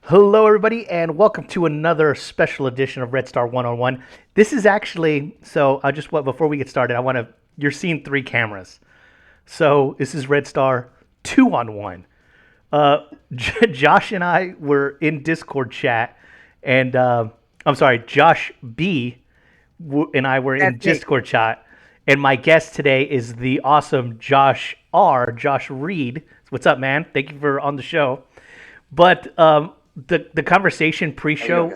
Hello, everybody, and welcome to another special edition of Red Star One on One. This is actually I just before we get started, you're seeing three cameras. So this is Red Star 2 on 1. Josh and I were in Discord chat, and I'm sorry, Josh B and I were in That's me. Discord chat, and my guest today is the awesome Josh Reed. What's up, man? Thank you for on the show. But the conversation pre-show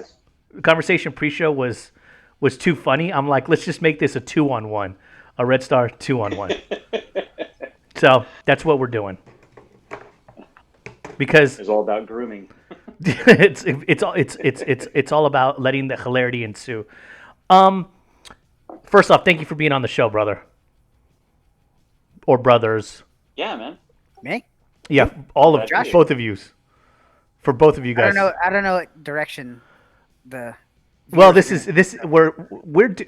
was too funny. I'm like, let's just make this a 2 on 1, a Red Star 2 on 1. So that's what we're doing because It's all about grooming. it's all about letting the hilarity ensue. First off, thank you for being on the show, brother or brothers. Yeah, man. Me? Yeah, all of Josh. both of you. For both of you I guys. don't know what direction the. Well, viewers are this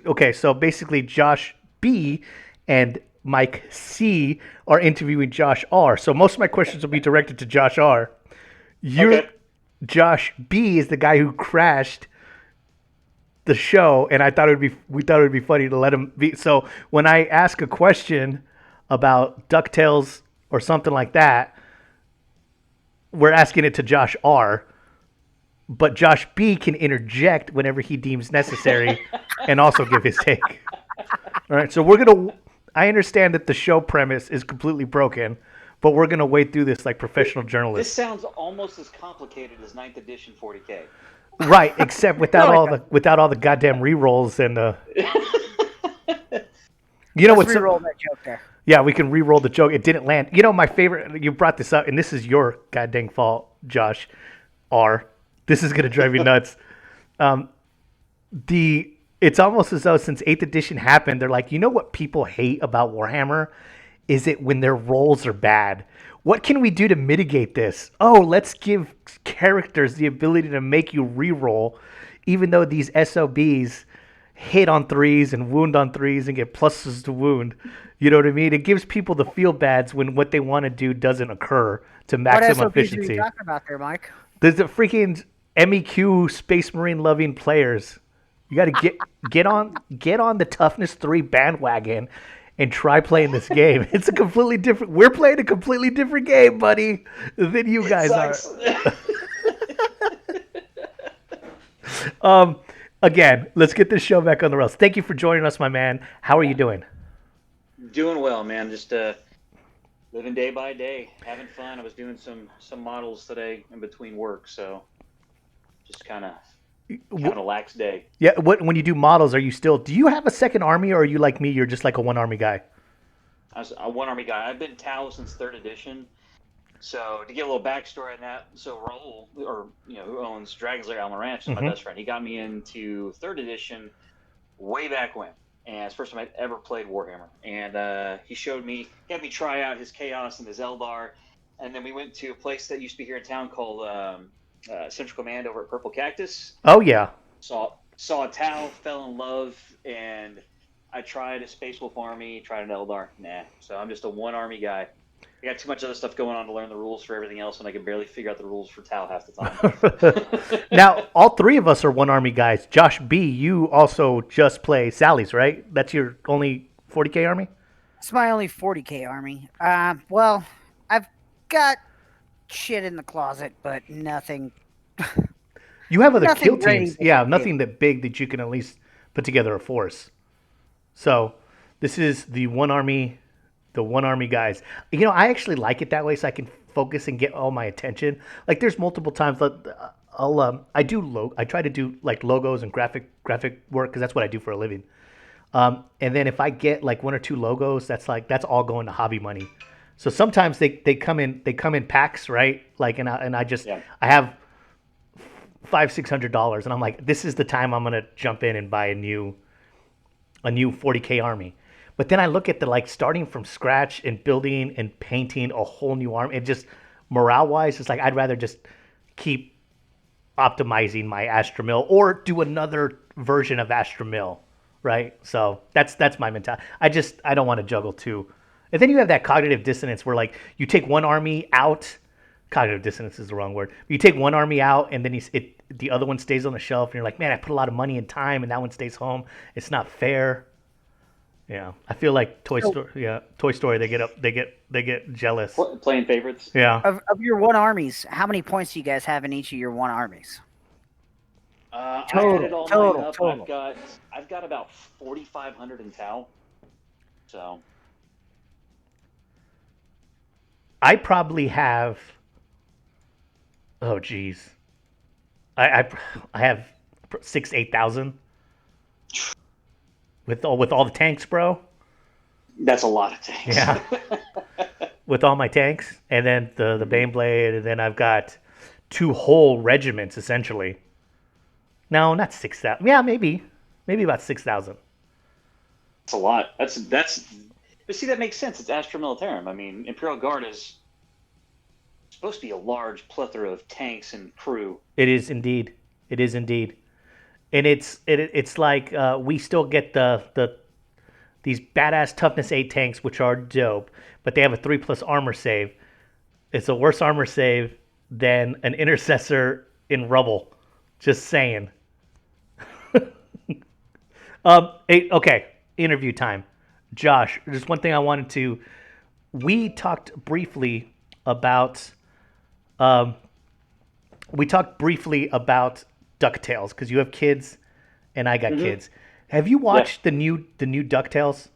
okay. So basically, Josh B and Mike C are interviewing Josh R. So most of my questions will be directed to Josh R. Okay. Josh B is the guy who crashed the show, and we thought it would be funny to let him be. So when I ask a question about Ducktales or something like that, we're asking it to Josh R. But Josh B can interject whenever he deems necessary and also give his take. All right, so I understand that the show premise is completely broken, but we're going to wade through this like professional This journalists. sounds almost as complicated as 9th edition 40K. Right, except without all the goddamn re-rolls and you know Let's what's re-roll that joke there. Yeah, we can re-roll the joke. It didn't land. You know, my favorite, you brought this up, and this is your goddamn fault, Josh R. This is going to drive you nuts. It's almost as though since 8th edition happened, they're like, you know what people hate about Warhammer? Is it when their rolls are bad? What can we do to mitigate this? Oh, let's give characters the ability to make you re-roll, even though these SOBs hit on threes and wound on threes and get pluses to wound. You know what I mean? It gives people the feel bads when what they want to do doesn't occur to What maximum SOPs are efficiency. you talking about there, Mike? There's the freaking MEQ Space Marine loving players. You got to get on the toughness 3 bandwagon and try playing this game. It's a completely different. We're playing a completely different game, buddy, than you guys are. Again, let's get this show back on the rails. Thank you for joining us, my man. How are you doing? Doing well, man. Just living day by day, having fun. I was doing some models today in between work, so just kind of having a lax day. Yeah. When you do models, do you have a second army, or are you like me? You're just like a one army guy. I was a one army guy. I've been Tau since 3rd edition. So to give a little backstory on that, so Raul, or who owns Dragon's Lair Alma Ranch, is my best friend. He got me into 3rd edition way back when, and it's the first time I'd ever played Warhammer. And he had me try out his Chaos and his Eldar, and then we went to a place that used to be here in town called Central Command over at Purple Cactus. Oh yeah. Saw a Tau, fell in love, and I tried a Space Wolf army, tried an Eldar. Nah, so I'm just a one army guy. I got too much other stuff going on to learn the rules for everything else, and I can barely figure out the rules for Tau half the time. Now, all three of us are one army guys. Josh B, you also just play Sally's, right? That's your only 40K army? It's my only 40k army. Well, I've got shit in the closet, but nothing. You have other Nothing kill ready teams. to Yeah, do. nothing that big that you can at least put together a force. So this is the one army guys. I actually like it that way so I can focus and get all my attention. Like there's multiple times I try to do like logos and graphic work because that's what I do for a living. And then if I get like one or two logos, that's all going to hobby money. So sometimes they come in packs, right? Like and I have $500-600 and I'm like, this is the time I'm gonna jump in and buy a new 40K army. But then I look at the like starting from scratch and building and painting a whole new army. It just morale wise, it's like I'd rather just keep optimizing my Astromil or do another version of Astromil, right? So that's my mentality. I don't want to juggle two. And then you have that cognitive dissonance where like you take one army out cognitive dissonance is the wrong word. You take one army out, and then the other one stays on the shelf, and you're like, man, I put a lot of money and time, and that one stays home. It's not fair. Yeah, I feel like Toy Story. Yeah, Toy Story. They get jealous. Playing favorites. Yeah. Of your one armies, how many points do you guys have in each of your one armies? I Total, added all total, mine up. total. I've got about 4,500 in Tau. So I probably have. Oh, geez. I have 8,000 with all the tanks, bro. that's a lot of tanks. Yeah. With all my tanks, and then the Baneblade, and then I've got 2 whole regiments essentially. No, not 6,000. Yeah, maybe about 6,000. That's a lot. That's. But see, that makes sense. It's Astra Militarum. I mean, Imperial Guard is supposed to be a large plethora of tanks and crew. It is indeed. It is indeed. And it's like we still get these badass toughness 8 tanks, which are dope, but they have a 3+ armor save. It's a worse armor save than an intercessor in rubble. Just saying. Okay, interview time. Josh, there's one thing I wanted to. We talked briefly about. DuckTales because you have kids, and I got kids. Have you watched the new DuckTales?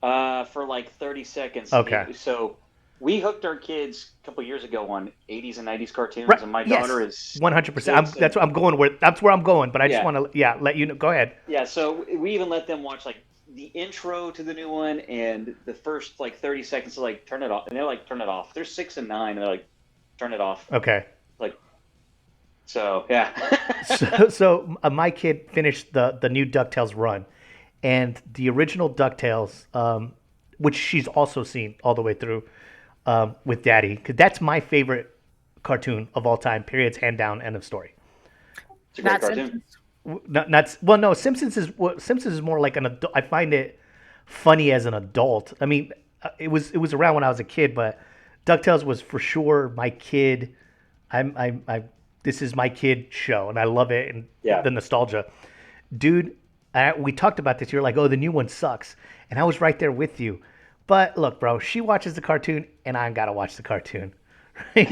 For like 30 seconds. Okay. So we hooked our kids a couple years ago on 80s and 90s cartoons, Right. and my Yes. daughter is 100%. That's what I'm going with. That's where I'm going. But I just want to let you know. Go ahead. Yeah. So we even let them watch like the intro to the new one and the first like 30 seconds to like turn it off, and they're like turn it off. They're 6 and 9, and they're like turn it off. Okay. Like. So yeah. so my kid finished the new DuckTales run, and the original DuckTales, which she's also seen all the way through with Daddy, because that's my favorite cartoon of all time. Periods, hand down, end of story. It's a great cartoon. No. Simpsons is more like an adult. I find it funny as an adult. I mean, it was around when I was a kid, but DuckTales was for sure my kid. This is my kid show, and I love it, and the nostalgia. Dude, we talked about this. You're like, oh, the new one sucks. And I was right there with you. But look, bro, she watches the cartoon, and I got to watch the cartoon. Right?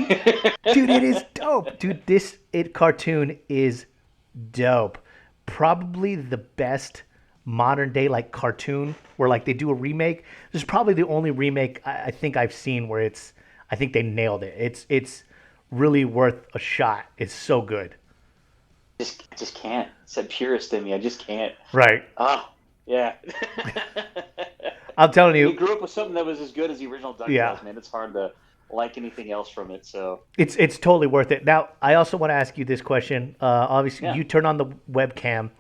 Dude, it is dope. Dude, this cartoon is dope. Probably the best modern day like cartoon where like they do a remake. This is probably the only remake I think I've seen where I think they nailed it. It's really worth a shot. It's so good. Just can't. It's that purist in me. I just can't. Right. Oh, yeah. I'm telling you. You grew up with something that was as good as the original DuckTales, man. It's hard to like anything else from it. So it's totally worth it. Now, I also want to ask you this question. Obviously, you turn on the webcam,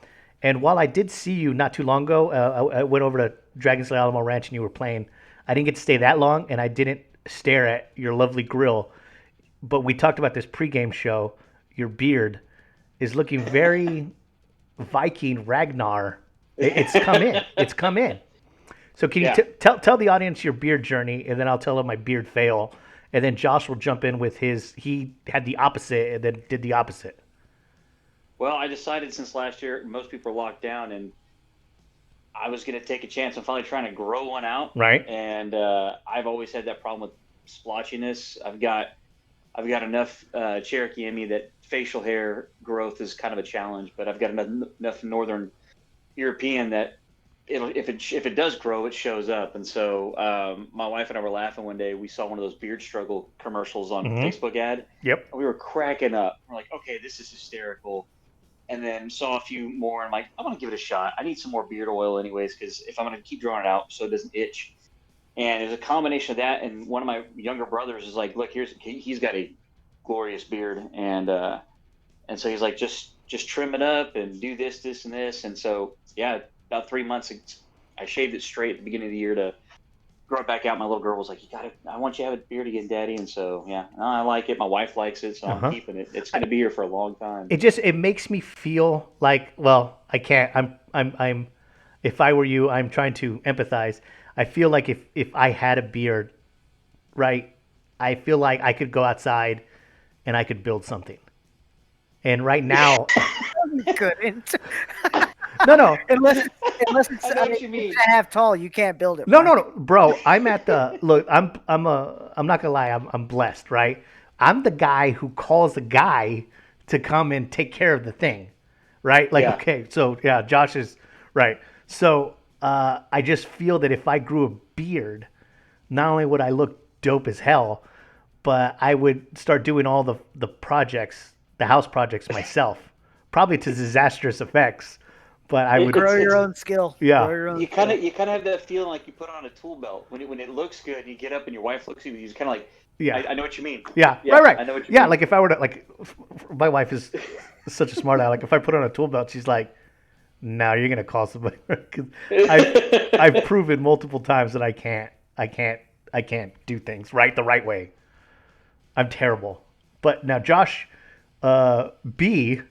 and while I did see you not too long ago, I went over to Dragon's Lair Alamo Ranch and you were playing. I didn't get to stay that long, and I didn't stare at your lovely grill. But we talked about this pregame show. Your beard is looking very Viking Ragnar. It's come in. It's come in. So can you tell the audience your beard journey, and then I'll tell them my beard fail, and then Josh will jump in with his. He had the opposite, and then did the opposite. Well, I decided since last year most people are locked down, and I was going to take a chance. I'm finally trying to grow one out. Right. And I've always had that problem with splotchiness. I've got enough Cherokee in me that facial hair growth is kind of a challenge, but I've got enough Northern European that if it does grow, it shows up. And so my wife and I were laughing one day. We saw one of those beard struggle commercials on Facebook ad. Yep. And we were cracking up. We're like, okay, this is hysterical. And then saw a few more. And I'm like, I'm going to give it a shot. I need some more beard oil anyways, because if I'm going to keep drawing it out so it doesn't itch. And there's a combination of that. And one of my younger brothers is like, look, he's got a glorious beard. And so he's like, just trim it up and do this, and this. And so, yeah, about 3 months, I shaved it straight at the beginning of the year to grow it back out. My little girl was like, I want you to have a beard again, Daddy. And so, yeah, I like it. My wife likes it, so I'm keeping it. It's going to be here for a long time. It makes me feel like, well, I can't, I'm, if I were you, I'm trying to empathize. I feel like if I had a beard, right, I feel like I could go outside and I could build something. And right now, You couldn't. no, unless it's, I know what you mean. it's a half tall, you can't build it. no, Mark. no, bro. I'm at the look. I'm not gonna lie. I'm blessed, right? I'm the guy who calls the guy to come and take care of the thing, right? Like, Yeah. okay, so yeah, Josh is right. So I just feel that if I grew a beard, not only would I look dope as hell, but I would start doing all the projects, the house projects myself, probably to disastrous effects. But I would, Grow your own skill. Yeah. Grow your own You skill. kind of have that feeling like you put on a tool belt when it looks good. And you get up and your wife looks at you. You just kind of like, Yeah. I know what you mean. Yeah, Yeah, right. I know what you yeah, mean. like if I were to my wife is such a smart aleck. Like if I put on a tool belt, she's like, "No, you're gonna call somebody." 'Cause I've proven multiple times that I can't do things the right way. I'm terrible. But now Josh B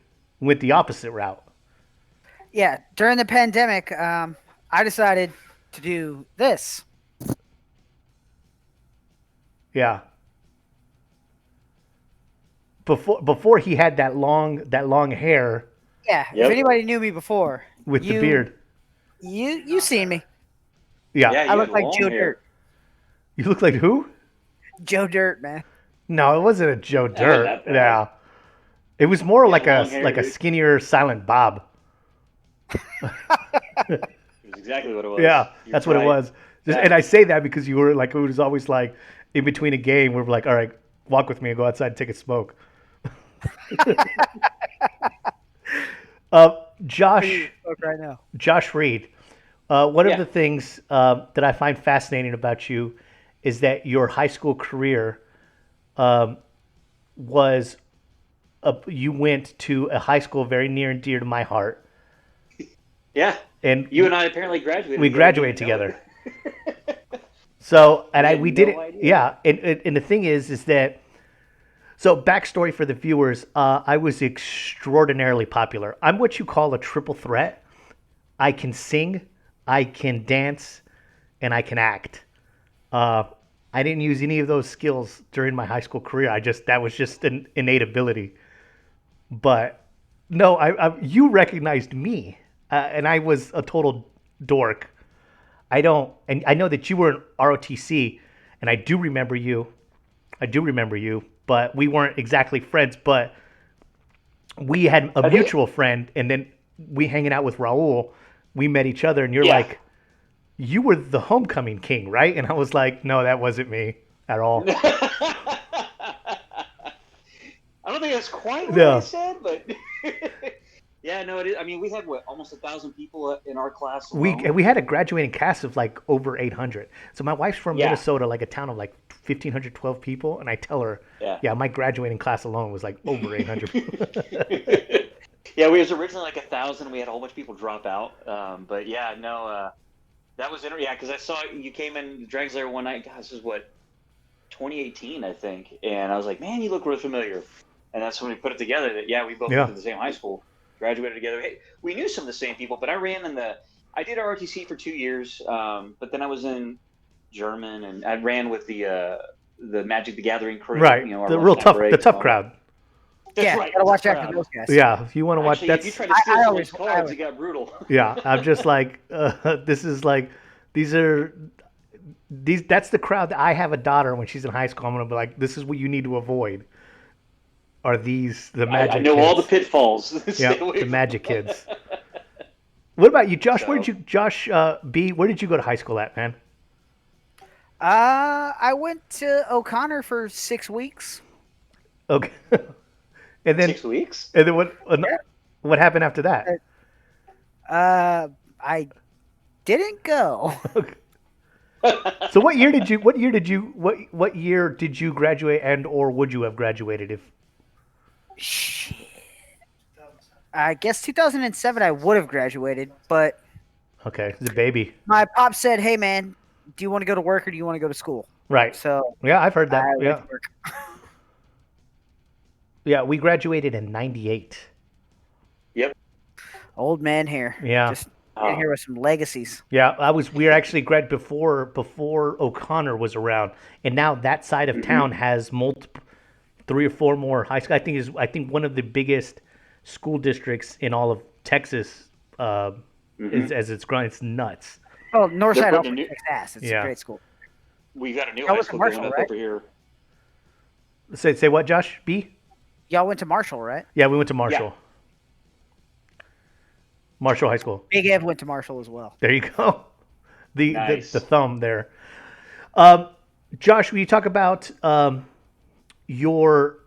went the opposite route. Yeah, during the pandemic, I decided to do this. Yeah. Before he had that long hair Yeah, Yep. if anybody knew me before, with the beard. you seen me. Yeah. Yeah, you I look had like long Joe hair. Dirt. You look like who? Joe Dirt, man. No, it wasn't a Joe wasn't Dirt. that bad. Yeah. It was more like long hair, a dude. skinnier Silent Bob. It was exactly what it was. Yeah, You're that's what it right. was. Yeah. And I say that because you were like, it was always like in between a game, we were like, all right, walk with me and go outside and take a smoke. Josh Look right now. Reed, one Yeah. of the things that I find fascinating about you is that your high school career was you went to a high school very near and dear to my heart, Yeah. and You and I apparently graduated. we together. graduated Didn't know together. it. So, and had we no did it. idea. Yeah. And the thing is that, so backstory for the viewers, I was extraordinarily popular. I'm what you call a triple threat. I can sing, I can dance, and I can act. I didn't use any of those skills during my high school career. That was just an innate ability. But no, you recognized me, and I was a total dork. And I know that you were in ROTC, and I do remember you. But we weren't exactly friends. But we had a mutual friend, and then we hanging out with Raul, we met each other, and you're Yeah. like, you were the homecoming king, right? And I was like, no, that wasn't me at all. I don't think that's quite what No. I said, but yeah, no, it is. I mean, we had almost 1,000 people in our class. Alone. We had a graduating cast of like over 800. So my wife's from Yeah. Minnesota, like a town of like 1,512 people, and I tell her, Yeah. my graduating class alone was like over 800 people. Yeah, we was originally like 1,000. We had a whole bunch of people drop out. But yeah, no, that was interesting. Yeah, because I saw you came in the Drag Slayer one night. God, this is what 2018, I think. And I was like, man, you look real familiar. And that's when we put it together. That we both went to the same high school, graduated together. Hey, we knew some of the same people, but I did ROTC for 2 years. But then I was in German, and I ran with the Magic the Gathering crew. Right. Our The real lunchtime tough, breaks the and tough all crowd. That's Yeah, right, gotta watch tough out for crowd. those guys. Yeah. If you want to watch, Actually, that's, if you try to steal always- someone's cards, I always- it got brutal. yeah, I'm just like, that's the crowd that I have a daughter when she's in high school. I'm going to be like, this is what you need to avoid. Are these the magic I know kids? all the pitfalls. Yeah, Stay away the from magic them. kids. What about you, Josh? So- Josh B, where did you go to high school at, man? I went to O'Connor for 6 weeks. Okay. And then 6 weeks? and then what happened after that? I didn't go. So what year did you graduate, and or would you have graduated if? Shit. I guess 2007 I would have graduated, but Okay, the baby. my pop said, "Hey man, do you want to go to work or do you want to go to school?" Right. So Yeah, I've heard that. I Yeah. went to work. Yeah, we graduated in '98. Yep. Old man here. Yeah. Just In here with some legacies. Yeah, we were actually Greg before O'Connor was around, and now that side of town has multiple, 3 or 4 more high school. I think one of the biggest school districts in all of Texas. As it's growing, it's nuts. Oh, They're Northside putting also a new. kicks ass. It's a Yeah. great school. We got a new Y'all high went to school Marshall, going up right? over here. Say what, Josh? B? Y'all went to Marshall, right? Yeah, we went to Marshall. Marshall High School. Big Ev went to Marshall as well. There you go. The Nice. the thumb there. Josh, will you talk about your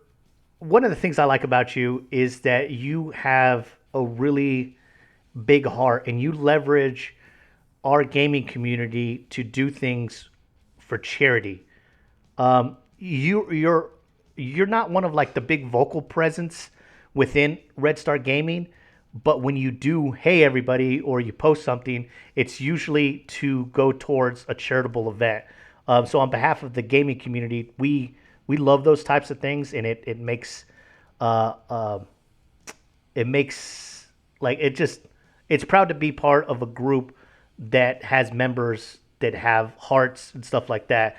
one of the things I like about you is that you have a really big heart and you leverage our gaming community to do things for charity. You're not one of like the big vocal presence within Red Star Gaming, but when you do, hey everybody, or you post something, it's usually to go towards a charitable event. So on behalf of the gaming community, we love those types of things, and uh, uh, it makes like it's proud to be part of a group that has members that have hearts and stuff like that.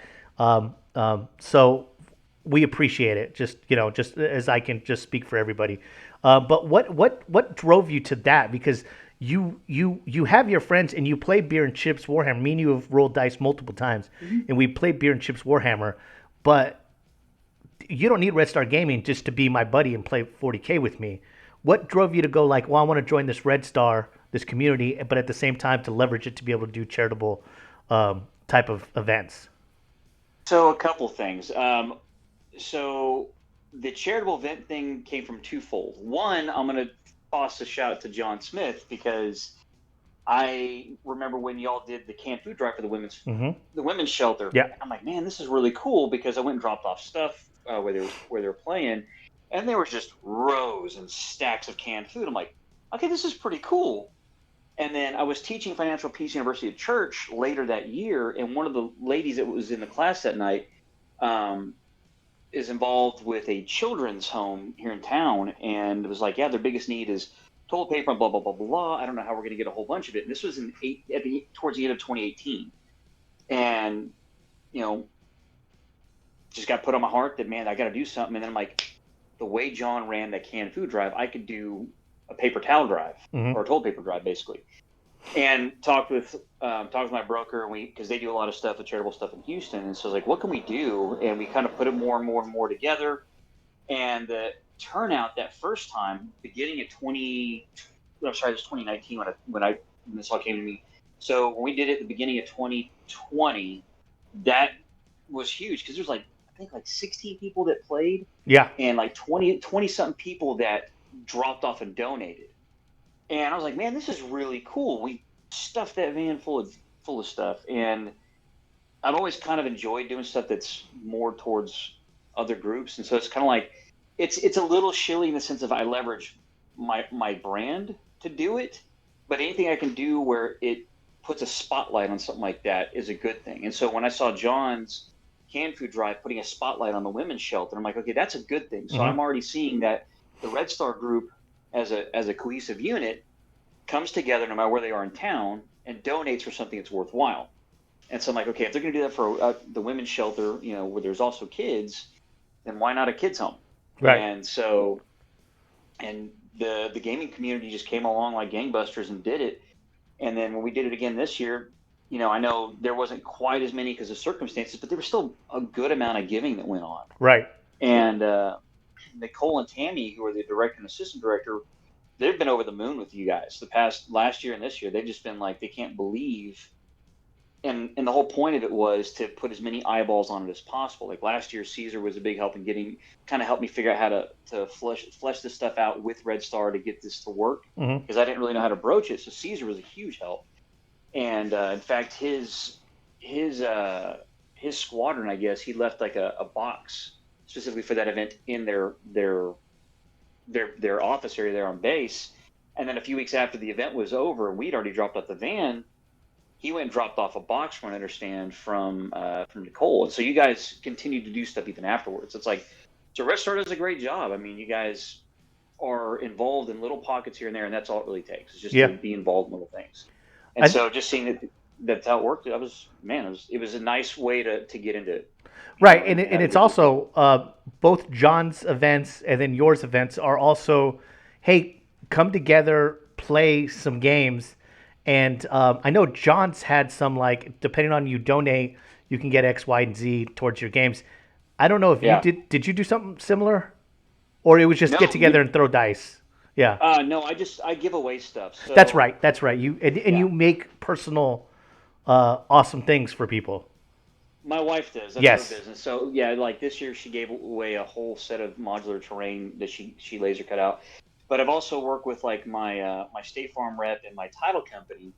So we appreciate it. Just as I can just speak for everybody. But what drove you to that? Because you have your friends and you play Beer and Chips Warhammer. Me and you have rolled dice multiple times, and we play Beer and Chips Warhammer. But you don't need Red Star Gaming just to be my buddy and play 40K with me. What drove you to go like, well, I want to join this Red Star, this community, but at the same time to leverage it to be able to do charitable type of events? So a couple things. So the charitable event thing came from twofold. One, I'm going to toss a shout out to John Smith because I remember when y'all did the canned food drive for the women's shelter. Yeah. I'm like, man, this is really cool because I went and dropped off stuff where they were playing, and there was just rows and stacks of canned food. I'm like, okay, this is pretty cool. And then I was teaching Financial Peace University at church later that year, and one of the ladies that was in the class that night is involved with a children's home here in town, and it was like, yeah, their biggest need is toilet paper and blah blah blah blah. I don't know how we're going to get a whole bunch of it. And this was towards the end of 2018, and just got put on my heart that man, I got to do something. And then I'm like, the way John ran that canned food drive, I could do a paper towel drive or a toilet paper drive basically. And talked with my broker, and because they do a lot of stuff, with charitable stuff in Houston, and so I was like, what can we do? And we kind of put it more and more and more together. And the turnout that first time, beginning of 2019 when this all came to me. So when we did it at the beginning of 2020, that was huge because there's I think 16 people that played. Yeah. And like 20 something people that dropped off and donated. And I was like, man, this is really cool. We stuffed that van full of stuff. And I've always kind of enjoyed doing stuff that's more towards other groups. And so it's kind of like, it's a little shilly in the sense of I leverage my brand to do it, but anything I can do where it puts a spotlight on something like that is a good thing. And so when I saw John's canned food drive putting a spotlight on the women's shelter, I'm like, okay, that's a good thing. So I'm already seeing that the Red Star group as a cohesive unit comes together no matter where they are in town and donates for something that's worthwhile. And so I'm like, okay, if they're going to do that for the women's shelter, where there's also kids, then why not a kids home? Right. And so, and the gaming community just came along like gangbusters and did it. And then when we did it again this year, I know there wasn't quite as many because of circumstances, but there was still a good amount of giving that went on. Right. And Nicole and Tammy, who are the director and assistant director, they've been over the moon with you guys last year and this year. They've just been like, they can't believe. And the whole point of it was to put as many eyeballs on it as possible. Like last year, Caesar was a big help in kind of helped me figure out how to flesh this stuff out with Red Star to get this to work, because I didn't really know how to broach it. So Caesar was a huge help. And in fact, his squadron, I guess, he left like a box specifically for that event in their office area there on base. And then a few weeks after the event was over and we'd already dropped off the van, he went and dropped off a box, from what I understand, from Nicole. And so you guys continued to do stuff even afterwards. It's like, so Red Star does a great job. I mean, you guys are involved in little pockets here and there, and that's all it really takes. It's just to be involved in little things. And so just seeing that's how it worked, it was a nice way to get into it, Right, and and have a it's good group of people. also both John's events and then yours events are also, hey, come together, play some games, and I know John's had some like depending on you donate, you can get X, Y, and Z towards your games. I don't know if you Yeah. did. Did you do something similar, or it was just get No, together and throw dice? Yeah, no, I give away stuff. that's So right. That's right. You and yeah, you make personal, awesome things for people. my wife does. That's her Yes. business. So yeah, like this year she gave away a whole set of modular terrain that she laser cut out. But I've also worked with like my State Farm rep and my title company,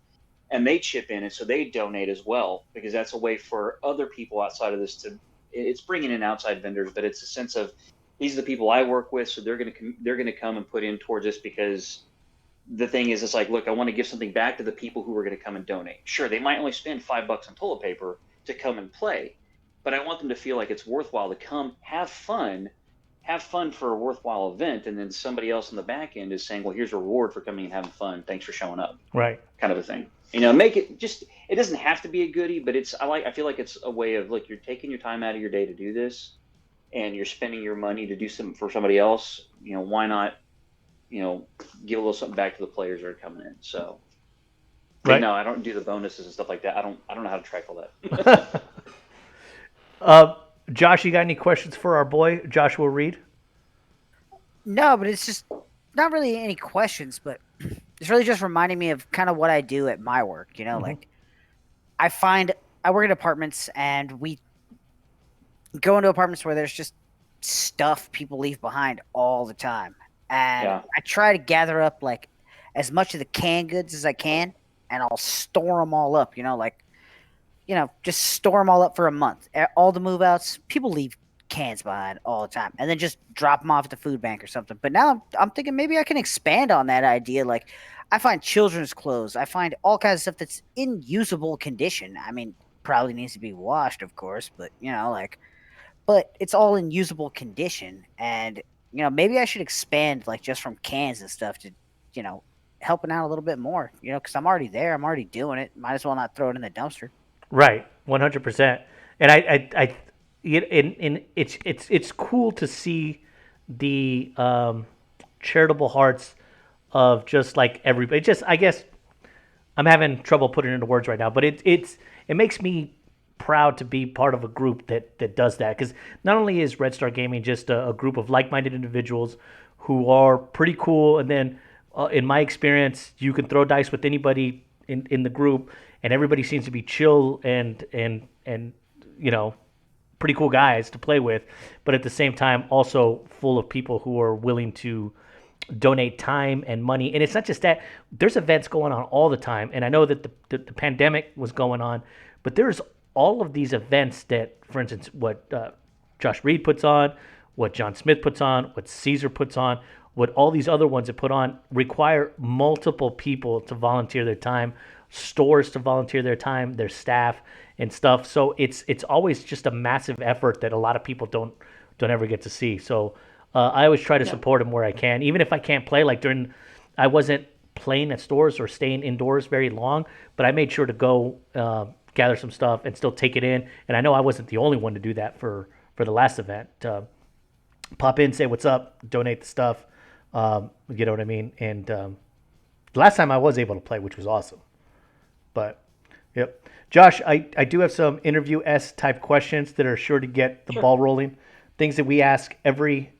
and they chip in, and so they donate as well because that's a way for other people outside of this to. It's bringing in outside vendors, but it's a sense of these are the people I work with, so they're gonna come and put in towards this because the thing is, it's like, look, I want to give something back to the people who are going to come and donate. Sure, they might only spend $5 on toilet paper to come and play, but I want them to feel like it's worthwhile to come, have fun for a worthwhile event, and then somebody else on the back end is saying, well, here's a reward for coming and having fun. Thanks for showing up, Right. kind of a thing. Make it just. It doesn't have to be a goodie, but I feel like it's a way of look. You're taking your time out of your day to do this, and you're spending your money to do something for somebody else. Why not give a little something back to the players that are coming in. So, but Right. no, I don't do the bonuses and stuff like that. I don't know how to track all that. Uh, Josh, you got any questions for our boy Joshua Reed? No, but it's just not really any questions, but it's really just reminding me of kind of what I do at my work. Like I work in apartments and we go into apartments where there's just stuff people leave behind all the time. And Yeah. I try to gather up like as much of the canned goods as I can and I'll store them all up, just store them all up for a month. All the move outs, people leave cans behind all the time and then just drop them off at the food bank or something. But now I'm thinking maybe I can expand on that idea. Like I find children's clothes, I find all kinds of stuff that's in usable condition. I mean, probably needs to be washed, of course, but but it's all in usable condition. And, maybe I should expand like just from cans and stuff to, you know, helping out a little bit more, because I'm already there. I'm already doing it. Might as well not throw it in the dumpster. Right, 100%. And it's cool to see the charitable hearts of just like everybody. Just I guess I'm having trouble putting it into words right now, but it makes me proud to be part of a group that does that because not only is Red Star Gaming just a group of like-minded individuals who are pretty cool, and then in my experience, you can throw dice with anybody in the group, and everybody seems to be chill and you know pretty cool guys to play with, but at the same time also full of people who are willing to donate time and money. And it's not just that, there's events going on all the time. And I know that the pandemic was going on, but there's all of these events that, for instance, what Josh Reed puts on, what John Smith puts on, what Caesar puts on, what all these other ones that put on require multiple people to volunteer their time, stores to volunteer their time, their staff and stuff. So it's always just a massive effort that a lot of people don't ever get to see. So I always try to Yeah. support them where I can, even if I can't play. Like I wasn't playing at stores or staying indoors very long, but I made sure to go gather some stuff and still take it in. And I know I wasn't the only one to do that for the last event. Pop in, say what's up, donate the stuff. You know what I mean? And the last time I was able to play, which was awesome. But yep, Josh, I do have some interview type questions that are sure to get the Sure. ball rolling. Things that we ask every.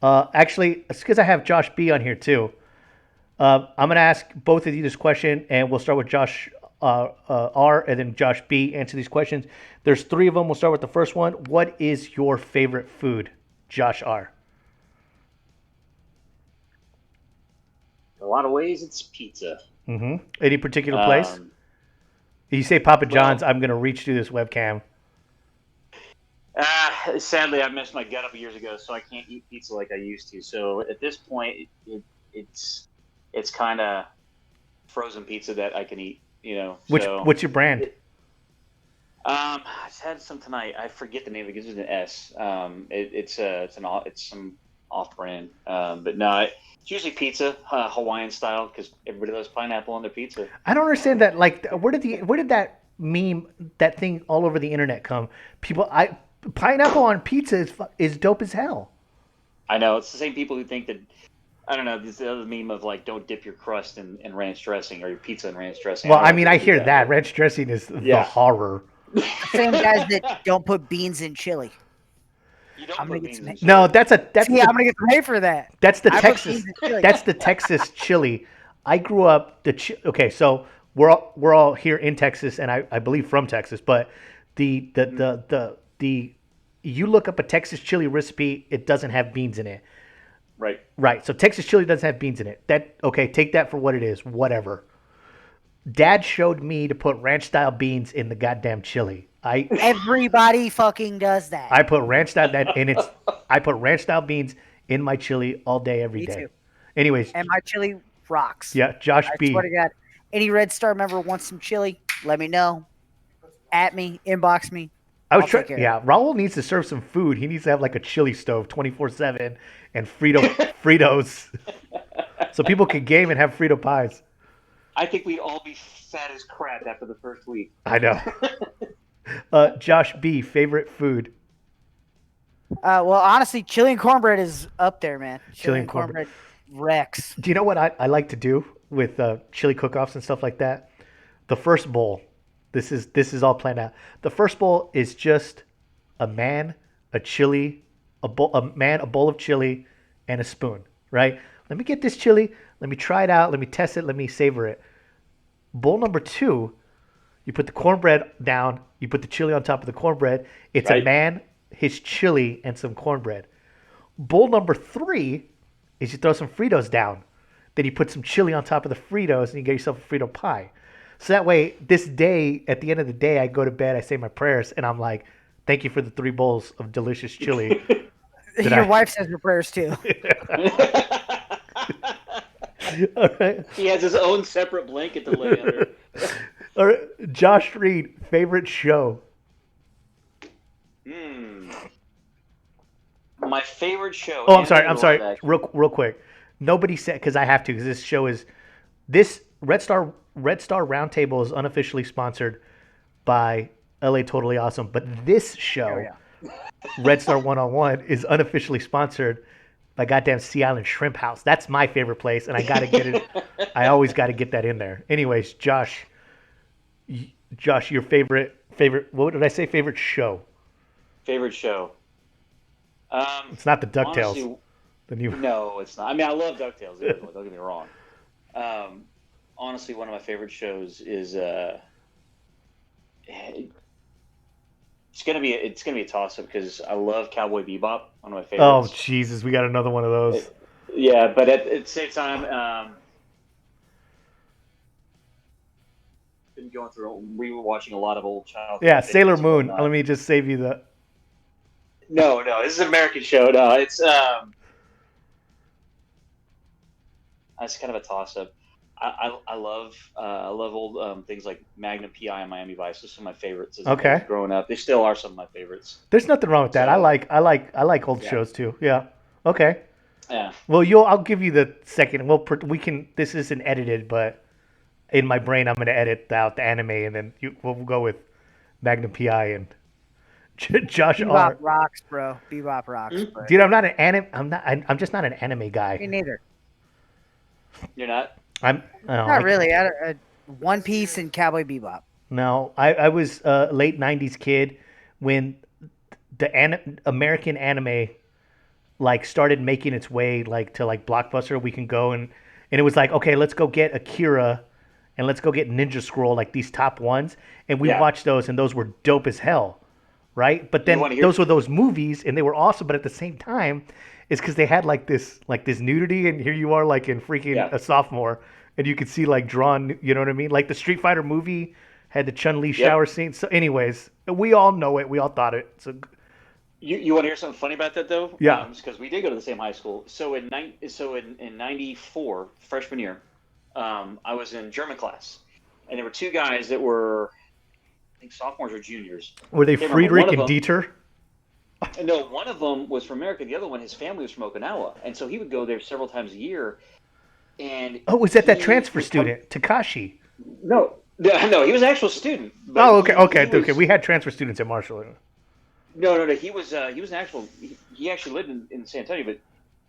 Actually, it's because I have Josh B on here too. I'm going to ask both of you this question, and we'll start with Josh R, and then Josh B answer these questions. There's three of them. We'll start with the first one. What is your favorite food, Josh R? In a lot of ways, it's pizza. Mm-hmm. Any particular place? Um, If you say Papa John's, well, I'm going to reach through this webcam. sadly, I messed my gut up years ago, so I can't eat pizza like I used to. So at this point, it's kind of frozen pizza that I can eat. So What's your brand? I just had some tonight. I forget the name. It begins with an S. It's some off-brand. But no, it's usually pizza, Hawaiian style, because everybody loves pineapple on their pizza. I don't understand that. Like, where did that meme, that thing all over the internet come? Pineapple on pizza is dope as hell. I know it's the same people who think that. I don't know. This other meme of like, don't dip your crust in ranch dressing or your pizza in ranch dressing. Well, I I don't mean, know I if people hear do that ranch dressing is the Yeah. horror. Same guys that don't put beans in chili. You don't I'm gonna put get beans some. in No, chili. that's See, I'm gonna get some hate for that. That's the I put Texas. beans in chili. That's the Texas chili. I grew up okay, so we're all here in Texas, and I believe from Texas, but the you look up a Texas chili recipe, it doesn't have beans in it. Right. Right. So Texas chili doesn't have beans in it. Take that for what it is. Whatever. Dad showed me to put ranch style beans in the goddamn chili. Everybody fucking does that. I put ranch style I put ranch style beans in my chili all day, every Me day. too. Anyways, And my chili rocks. yeah, Josh I B. swear to God. Any Red Star member wants some chili? Let me know. At me, inbox me. I'll take care of it. Yeah, Raul needs to serve some food. He needs to have like a chili stove 24/7 and Fritos, so people can game and have Frito pies. I think we'd all be fat as crap after the first week. I know. Josh B, favorite food? Well, honestly, chili and cornbread is up there, man. Chili and cornbread. Rex. Do you know what I like to do with chili cook-offs and stuff like that? The first bowl. This is all planned out. The first bowl is just a man, a chili, a bowl of chili, and a spoon. Right? Let me get this chili. Let me try it out. Let me test it. Let me savor it. Bowl number 2, you put the cornbread down. You put the chili on top of the cornbread. It's Right. a man, his chili, and some cornbread. Bowl number 3 is you throw some Fritos down. Then you put some chili on top of the Fritos, and you get yourself a Frito pie. So that way, this day, at the end of the day, I go to bed, I say my prayers, and I'm like, thank you for the 3 bowls of delicious chili. Your wife says her prayers too. All right. He has his own separate blanket to lay under. All right. Josh Reed, favorite show? My favorite show. Oh, I'm sorry. animated live action. Real quick. Nobody said, because I have to, because this show is, this Red Star Roundtable is unofficially sponsored by LA Totally Awesome, but this show, Red Star 101, is unofficially sponsored by goddamn Sea Island Shrimp House. That's my favorite place, and I gotta get it. I always gotta get that in there. Anyways, Josh, your favorite. What did I say? Favorite show? Favorite show. It's not the DuckTales. Honestly, The new. no, it's not. I mean, I love DuckTales. Don't get me wrong. Honestly, one of my favorite shows is it's gonna be a toss up because I love Cowboy Bebop. One of my favorites. Oh Jesus, we got another one of those. Yeah, but at the same time, been going through. We were watching a lot of old childhood. Yeah, things Sailor and Moon. whatnot. Let me just save you the. No, this is an American show. No, it's it's kind of a toss up. I love old things like Magnum PI and Miami Vice. Those are my favorites. As I was growing up, they still are some of my favorites. There's nothing wrong with that. So- I like old shows too. Yeah. Okay. Yeah. Well, I'll give you the second. We can. This isn't edited, but in my brain, I'm going to edit out the anime, and then we'll go with Magnum PI and Josh Bebop R. rocks, bro. Bebop rocks, bro. Dude, I'm not an anime. I'm just not an anime guy. Me neither. You're not? Not really. One Piece and Cowboy Bebop. No, I was a late '90s kid when the American anime like started making its way like to like Blockbuster. We can go and it was like, okay, let's go get Akira and let's go get Ninja Scroll, like these top ones, and we watched those, and those were dope as hell, right? But then those were those movies, and they were awesome. But at the same time, it's because they had like this nudity, and here you are like in freaking a sophomore, and you could see like drawn, you know what I mean? Like the Street Fighter movie had the Chun-Li shower scene. So, anyways, we all know it. We all thought it. So, you want to hear something funny about that though? Yeah. Because we did go to the same high school. So in '94, freshman year, I was in German class, and there were 2 guys that were, I think, sophomores or juniors. were they Can't remember. Friedrich One and of them- Dieter? No, one of them was from America. The other one, his family was from Okinawa, and so he would go there several times a year. And Oh, was that he transfer would come. student, Takashi? No, no, he was an actual student, but Oh, okay, he okay. was We had transfer students at Marshall. no. He was an actual. He actually lived in San Antonio, but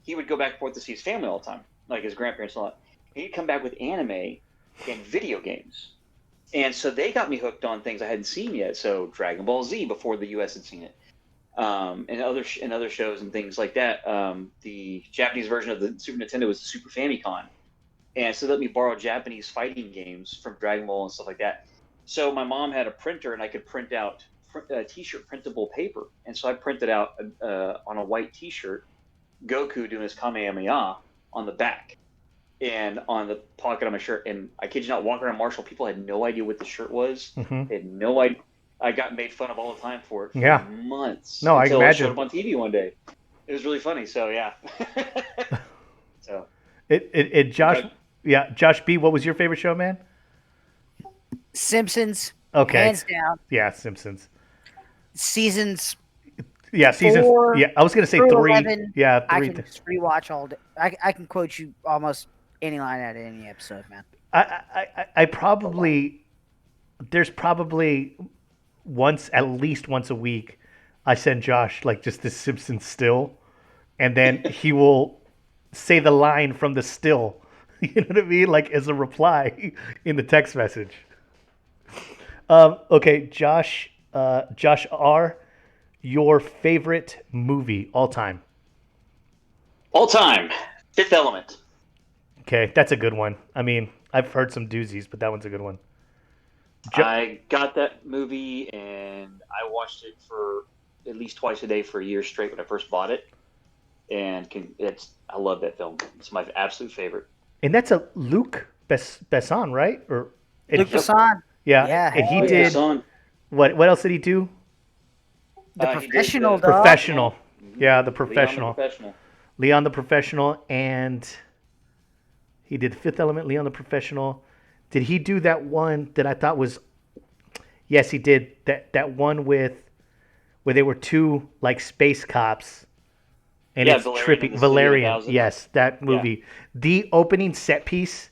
he would go back and forth to see his family all the time, like his grandparents and all that. And he'd come back with anime and video games, and so they got me hooked on things I hadn't seen yet. So Dragon Ball Z before the U.S. had seen it, and other shows and things like that. The Japanese version of the Super Nintendo was the Super Famicom, and so they let me borrow Japanese fighting games from Dragon Ball and stuff like that. So my mom had a printer, and I could print out T-shirt printable paper, and so I printed out on a white T-shirt Goku doing his Kamehameha on the back and on the pocket of my shirt. And I kid you not, walking around Marshall, people had no idea what the shirt was. Mm-hmm. They had no idea. I got made fun of all the time for it for months. No, I until imagine. it showed up on TV one day. It was really funny. So yeah. So Josh, Josh B. What was your favorite show, man? Simpsons. Okay, Hands down. Yeah, Simpsons. Seasons. Yeah, seasons. 4 Yeah, I was gonna say through 3. 11, Yeah, I 3. can just rewatch all day. I can quote you almost any line out of any episode, man. I probably there's probably at least once a week, I send Josh like just this Simpsons still, and then he will say the line from the still. You know what I mean? Like as a reply in the text message. Okay, Josh. Josh R. Your favorite movie all time? all time, Fifth Element. Okay, that's a good one. I mean, I've heard some doozies, but that one's a good one. I got that movie and I watched it for at least twice a day for a year straight when I first bought it, and I love that film. It's my absolute favorite. And that's a Luc Besson, right? Or Luc Besson. Yeah, Yeah, and he hell did yeah. what else did he do? The He did Professional, the- dog. Professional. Mhm. Yeah, the Leon the Professional. Professional. Leon the Professional, and he did Fifth Element, Leon the Professional. Did he do that one that I thought was? Yes, he did that one where they were two like space cops, and Yeah, it's Valerian trippy. and the City of Valerian, 1000. yes, that movie. The opening set piece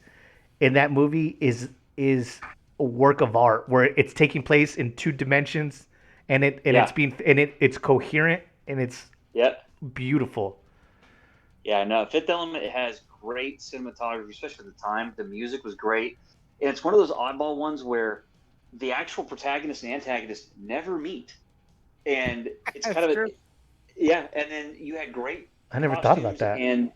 in that movie is a work of art where it's taking place in 2 dimensions, and it's coherent and it's Yep. beautiful. Yeah, no, Fifth Element, it has great cinematography, especially at the time. The music was great. And it's one of those oddball ones where the actual protagonist and antagonist never meet. And it's kind of True. yeah, and then you had great I never thought about costumes, that. and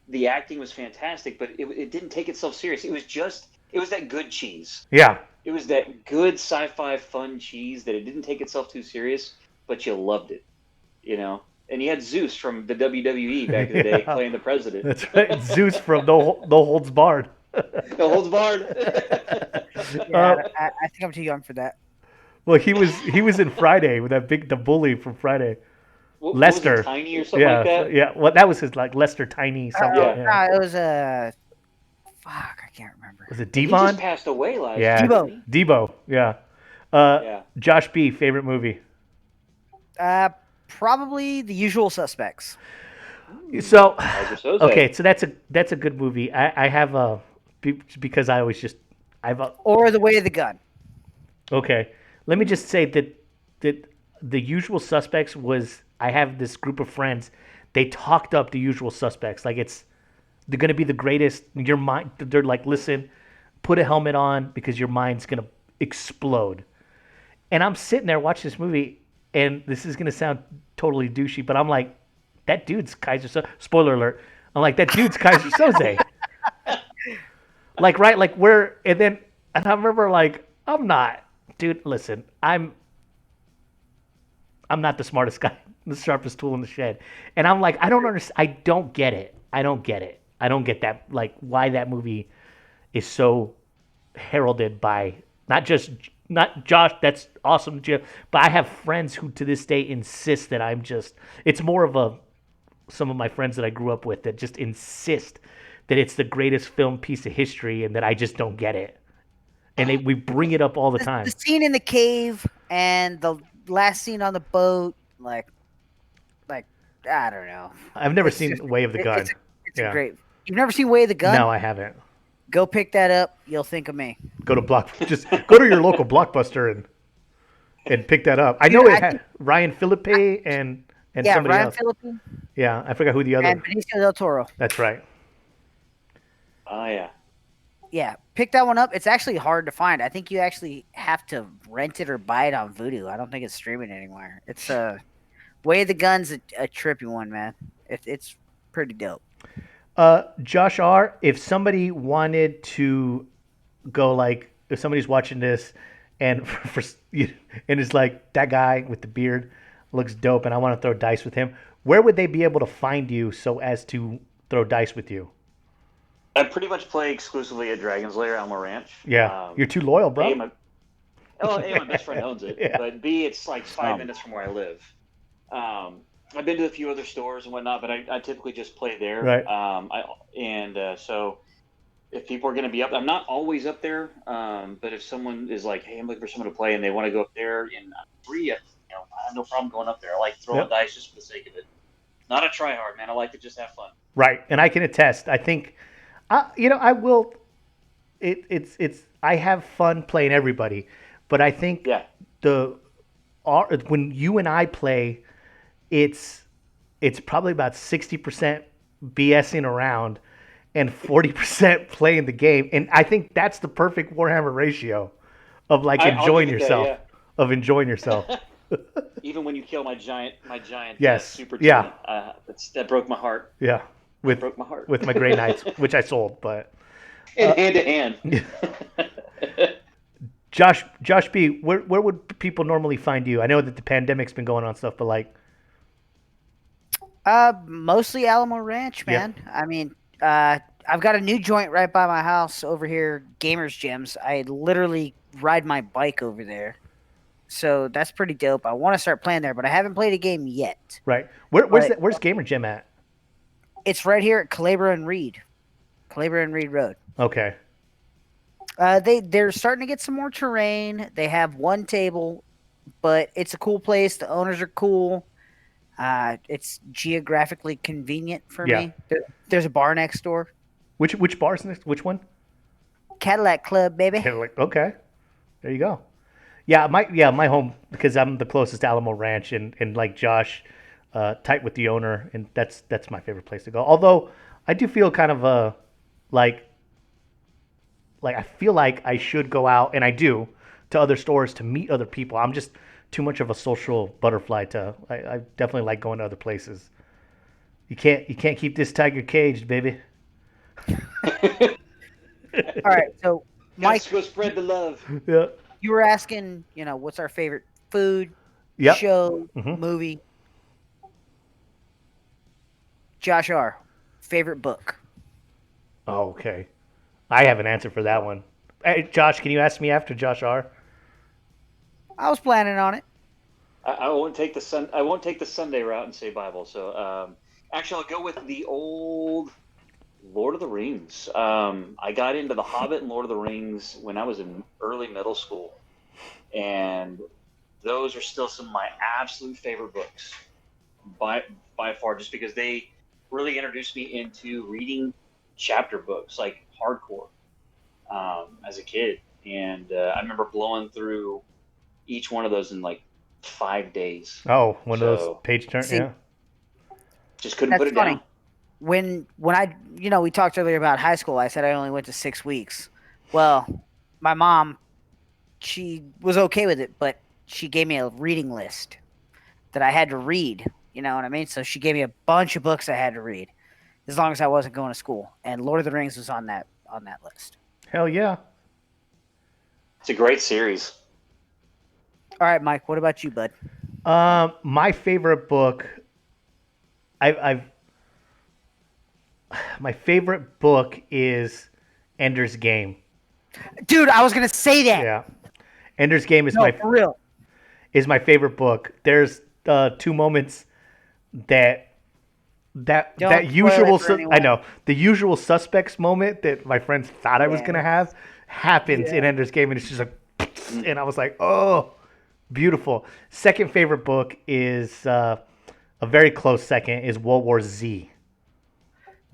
the acting was fantastic, but it didn't take itself serious. It was that good cheese. Yeah, It was that good sci-fi fun cheese that it didn't take itself too serious, but you loved it, you know. And you had Zeus from the WWE back in the day Yeah. playing the president. that's right. Zeus from No Holds Barred. No holds barred. Yeah, I think I'm too young for that. Well, he was in Friday with the bully from Friday. What was Lester. it, Tiny or something Yeah, like that? yeah. Well, that was his like Lester Tiny something. Yeah. Yeah. No, it was a fuck. I can't remember. Was it He just Devon? passed away last Yeah. year. Debo. didn't he? Debo. Yeah. Yeah. Josh B. Favorite movie. Probably The Usual Suspects. So Kaiser Soze. okay, so that's a good movie. I have because I always just Or The Way of the Gun. okay. Let me just say that The Usual Suspects was. I have this group of friends. They talked up The Usual Suspects like they're gonna be the greatest. Your mind. They're like, listen, put a helmet on because your mind's gonna explode. And I'm sitting there watching this movie, and this is gonna sound totally douchey, but I'm like, that dude's Kaiser Soze. Spoiler alert. I'm like, that dude's Kaiser Soze. Like, right? Like, and I remember, like, I'm not, dude, listen, I'm not the smartest guy, the sharpest tool in the shed. And I'm like, I don't understand. I don't get it. I don't get that, like, why that movie is so heralded by not Josh, that's awesome, Jim, but I have friends who to this day insist that it's more of some of my friends that I grew up with that just insist that it's the greatest film piece of history and that I just don't get it. And we bring it up all the time. The scene in the cave and the last scene on the boat, like, I don't know. I've never It's seen just Way of the Gun. it's a great. You've never seen Way of the Gun? No, I haven't. Go pick that up. You'll think of me. Just go to your local Blockbuster and pick that up. I know Dude, it had Ryan Philippe and somebody Ryan else. Phillippe Yeah, I forgot who the other. and Benicio del Toro. That's right. Oh yeah. Yeah, pick that one up. It's actually hard to find. I think you actually have to rent it or buy it on Vudu. I don't think it's streaming anywhere. It's Way of the Gun's a trippy one, man. It's pretty dope. Josh R., if somebody wanted to go like, if somebody's watching this and and is like, that guy with the beard looks dope and I want to throw dice with him, where would they be able to find you so as to throw dice with you? I pretty much play exclusively at Dragon's Lair, Alma Ranch. Yeah, you're too loyal, bro. My best friend owns it, Yeah. but B, it's like 5 minutes from where I live. I've been to a few other stores and whatnot, but I typically just play there. Right. So if people are going to be up, I'm not always up there, but if someone is like, hey, I'm looking for someone to play and they want to go up there and I'm free, I have no problem going up there. I like throwing dice just for the sake of it. Not a try hard, man. I like to just have fun. Right, and I can attest. I think, I will. It's. I have fun playing everybody, but I think when you and I play, it's probably about 60% BSing around and 40% playing the game, and I think that's the perfect Warhammer ratio of like enjoying yourself. Of enjoying yourself. Even when you kill my giant super giant, that broke my heart. Yeah, broke my heart with my Grey Knights, which I sold, but hand to hand. Josh B, where would people normally find you? I know that the pandemic's been going on stuff, but like, mostly Alamo Ranch, man. Yeah. I mean, I've got a new joint right by my house over here, Gamers Gyms. I literally ride my bike over there. So that's pretty dope. I want to start playing there, but I haven't played a game yet. Right. Where's Gamer Gym at? It's right here at Calabria and Reed Road. Okay. They're starting to get some more terrain. They have one table, but it's a cool place. The owners are cool. It's geographically convenient for me. There's a bar next door. Which bar's next? Which one? Cadillac Club, baby. Cadillac. Okay. There you go. Yeah, my home, because I'm the closest to Alamo Ranch and like Josh, tight with the owner, and that's my favorite place to go. Although I do feel kind of like I feel like I should go out, and I do, to other stores to meet other people. I'm just too much of a social butterfly I definitely like going to other places. You can't keep this tiger caged, baby. All right, so Mike, let's go spread the love. Yeah. You were asking, what's our favorite food, show, movie? Josh R., favorite book? Oh, okay. I have an answer for that one. Hey, Josh, can you ask me after Josh R.? I was planning on it. I won't take the Sunday route and say Bible. So actually, I'll go with the old Lord of the Rings. I got into The Hobbit and Lord of the Rings when I was in early middle school, and those are still some of my absolute favorite books by far, just because they really introduced me into reading chapter books like hardcore as a kid, and I remember blowing through each one of those in like 5 days. Oh, one of those page turns. Yeah, just couldn't put it down. When I, we talked earlier about high school, I said I only went to 6 weeks. Well, my mom, she was okay with it, but she gave me a reading list that I had to read. You know what I mean? So she gave me a bunch of books I had to read as long as I wasn't going to school. And Lord of the Rings was on that list. Hell yeah. It's a great series. All right, Mike, what about you, bud? My favorite book, my favorite book is Ender's Game. Dude, I was gonna say that. Yeah, Ender's Game is for real. Is my favorite book. There's 2 moments that usual. I know the usual suspects moment that my friends thought I was gonna have happens in Ender's Game, and it's just like, and I was like, oh, beautiful. Second favorite book is A very close second is World War Z.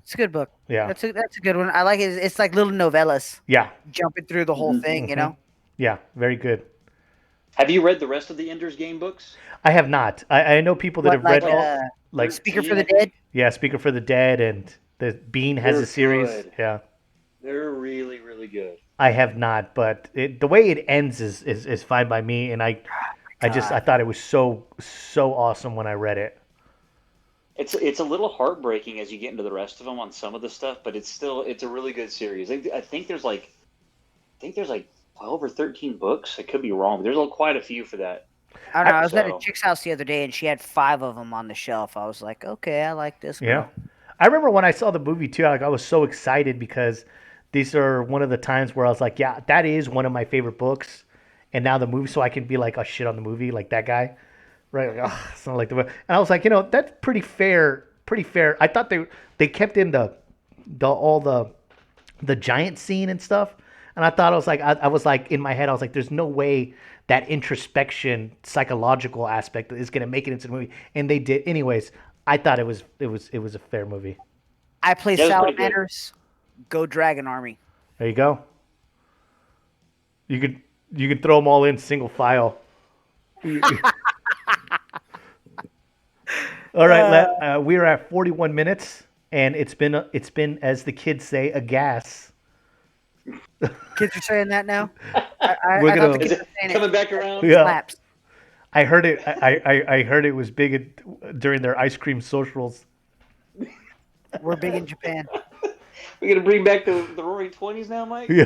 It's a good book. Yeah. That's a good one. I like it. It's like little novellas Yeah. jumping through the whole thing, you know? Yeah. Very good. Have you read the rest of the Ender's Game books? I have not. I know people that What, have read like, all like Speaker 13, for the I think? Dead? yeah, Speaker for the Dead, and the Bean has They're a series. good. Yeah. They're really, really good. I have not, but the way it ends is fine by me, and I God. thought it was so awesome when I read it. It's a little heartbreaking as you get into the rest of them on some of the stuff, but it's a really good series. I think there's like 12 or 13 books. I could be wrong, but there's quite a few for that. I don't know. I was at a So- chick's house the other day, and she had 5 of them on the shelf. I was like, okay, I like this Yeah. girl. I remember when I saw the movie too, like I was so excited because these are one of the times where I was like, yeah, that is one of my favorite books. And now the movie, so I can be like, oh shit on the movie, like that guy. Right. Like, oh, it's not like the and I was like, that's pretty fair. Pretty fair. I thought they kept in all the giant scene and stuff. And I thought I was like in my head, I was like, there's no way that introspection psychological aspect is gonna make it into the movie. And they did. Anyways, I thought it was a fair movie. I play That was pretty good. Salamanders. Go Dragon Army. There you go. You could throw them all in single file. All right, we're at 41 minutes, and it's been as the kids say, a gas. Kids are saying that now. We're I gonna- thought the Is kids it were saying coming it. back around? Yeah. Slaps. I heard it. I heard it was big during their ice cream socials. We're big in Japan. We're gonna bring back the Roaring Twenties now, Mike. Yeah.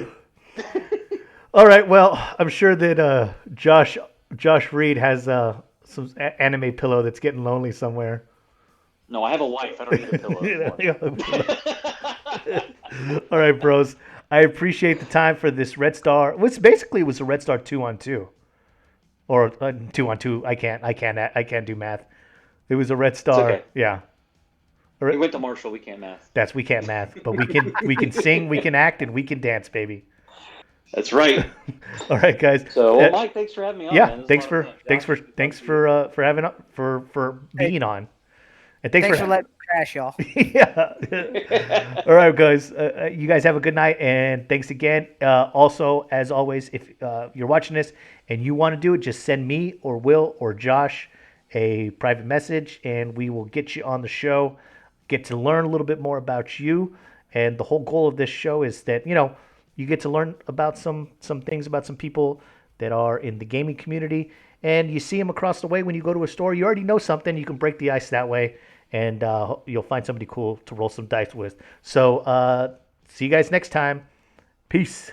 All right. Well, I'm sure that Josh Reed has some anime pillow that's getting lonely somewhere. No, I have a wife. I don't need a pillow anymore. All right, bros. I appreciate the time for this Red Star. Which basically was a Red Star 2-on-2, or 2-on-2. I can't do math. It was a Red Star. okay. Yeah. We went to Marshall. We can't math. We can't math, but we can sing, we can act, and we can dance, baby. That's right. All right, guys. So, well, Mike, thanks for having me on. Yeah, man. This thanks is a lot for of fun. thanks for having for being on, and Thanks for letting me crash, y'all. yeah. All right, guys. You guys have a good night, and thanks again. Also, as always, if you're watching this and you want to do it, just send me or Will or Josh a private message, and we will get you on the show. Get to learn a little bit more about you, and the whole goal of this show is that you get to learn about some things about some people that are in the gaming community, and you see them across the way when you go to a store. You already know something. You can break the ice that way, and you'll find somebody cool to roll some dice with. So see you guys next time. Peace.